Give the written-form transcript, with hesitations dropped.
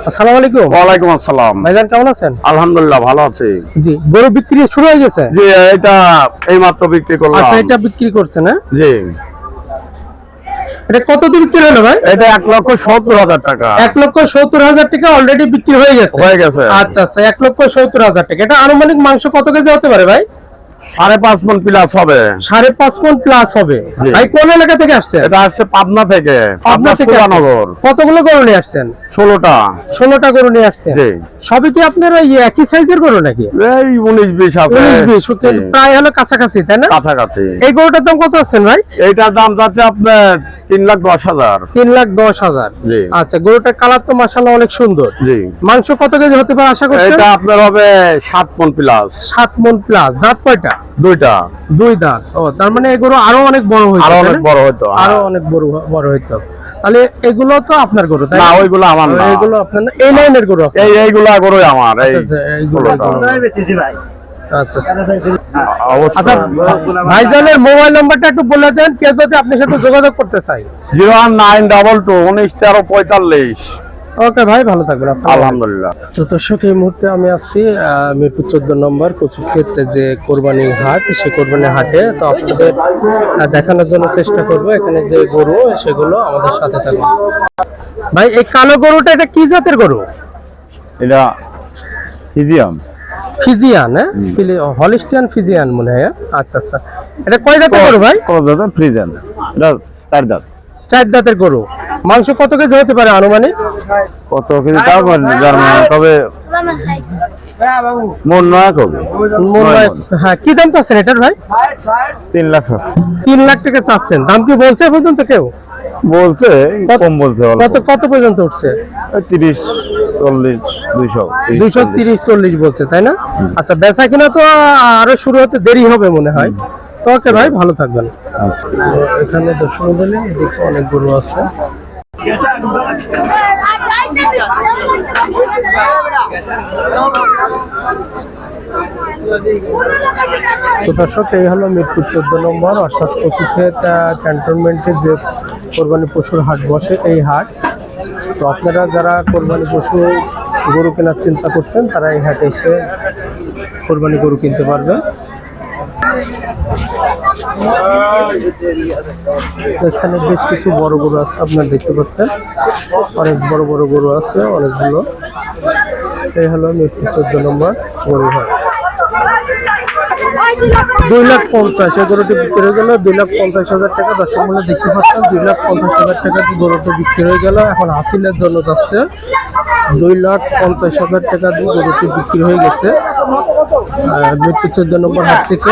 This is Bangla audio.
আসসালামু আলাইকুম। ওয়ালাইকুম আসসালাম। ভাইজান কেমন আছেন? আলহামদুলিল্লাহ ভালো আছি। জি, গরু বিক্রি শুরু হয়ে গেছে? জি, এটা এইমাত্র বিক্রি করলাম। আচ্ছা, এটা বিক্রি করছেন না? জি। এটা কত দিয়ে বিক্রি হলো ভাই? এটা 1,70,000 টাকা। 1,70,000 টাকা অলরেডি বিক্রি হয়ে গেছে। আচ্ছা আচ্ছা, 1,70,000 টাকা। এটা আনুমানিক মাংস কত কেজি হতে পারে ভাই? 5.5 মণ প্লাস হবে। 5.5 মণ প্লাস হবে। ভাই কোন এলাকা থেকে আসছে? এটা আসছে পাবনা থেকে। পাবনা থেকে নগর। কতগুলো গরু নিয়ে আসছেন? 16টা গরু নিয়ে আসছেন। জি। সবই কি আপনার ওই একই সাইজের গরু নাকি? এই 19-20 আছে। 19-20 প্রায় হলো কাছাকাছি, তাই না? কাছাকাছি। এই গরুটার দাম কত আছেন ভাই? এইটার দাম যাচ্ছে আপনার 3,10,000। 3,10,000। জি। আচ্ছা, গরুটার কালার তো মাশাআল্লাহ অনেক সুন্দর। জি। মাংস কত কেজি হতে পারে আশা করছেন? এটা আপনার হবে 7 মণ প্লাস। 7 মণ প্লাস। দাঁত কয়টা? দুইটা। দুই দাঁত। ও, তার মানে এই গরু আরো অনেক বড় হইতো। আরো অনেক বড় হইতো। আরো অনেক বড় হইতো। তাহলে এগুলো তো আপনার গরু, তাই না? ওইগুলো আমার না। এগুলো আপনার না? এই লাইনের গরু আপনার? এইগুলা গরু আমার। আচ্ছা, এইগুলো বেচেছি ভাই। আচ্ছা অবশ্যই। ভাইজানের মোবাইল নাম্বারটা একটু বলে দেন, কেউ যদি আপনার সাথে যোগাযোগ করতে চায়। 01922 191345। ওকে ভাই, ভালো থাকবেন। আলহামদুলিল্লাহ। তো দর্শক, এই মুহূর্তে আমি আছি মিরপুর 14 নম্বর কচুক্ষেত যে কোরবানি হাট, সেই কোরবানি হাটে। তো আপনাদের দেখানোর জন্য চেষ্টা করব এখানে যে গরু সেগুলো আমাদের সাথে থাকবে। ভাই, এই কালো গরুটা এটা কি জাতের গরু? এটা ফিজিয়াম। ফিজিয়ান? হলিস্টিয়ান ফিজিয়ান মনে হয়। আচ্ছা আচ্ছা, এটা কয় দাঁতের গরু ভাই? ফ্রিজিয়ান। এটা 4 দাঁত। 4 দাঁতের গরু। মাংস কত কেজি হতে পারে আনুমানিক? কত কেজি তাও তবে মন নয় হবে। হ্যাঁ, কি দাম চাচ্ছেন এটার ভাই? 3 লাখ। 3 লাখ টাকা চাচ্ছেন। দাম কি বলছে পর্যন্ত কেউ? বলছে কম বলছে। কত পর্যন্ত উঠছে? 30, 40, 200। 230-40 বলছে, তাই না? আচ্ছা, বেচা কিনা তো আরো শুরু হতে দেরি হবে মনে হয়। তো ওকে ভাই, ভালো থাকবেন। এখানে দর্শক মণ্ডলী, এদিকে অনেক গরু আছে। তো দর্শক, এই হলো মিরপুর 14 নম্বর অর্থাৎ কচুক্ষেত ক্যান্টনমেন্টের যে কোরবানি পশুর হাট বসে, এই হাট। তো আপনারা যারা কোরবানি পশু গরু কেনার চিন্তা করছেন, তারা এই হাটে এসে কোরবানি গরু কিনতে পারবেন। এখানে বেশ কিছু বড় গরু আছে, আপনারা দেখতে পাচ্ছেন। অনেক বড় বড় গরু আছে অনেকগুলো। এই হলো মিরপুর 14 নম্বর গরু হাট। 2,50,000 এই গরুটি বিক্রি হয়ে গেল। 2,50,000 টাকা। দর্শক মূল্য দেখতে পাচ্ছেন, 2,50,000 টাকা দিয়ে গরুটি বিক্রি হয়ে গেল। এখন হাসিলের জন্য যাচ্ছে। 2,50,000 টাকা দিয়ে গরুটি বিক্রি হয়ে গেছে মিরপুর 14 নম্বর হাট থেকে।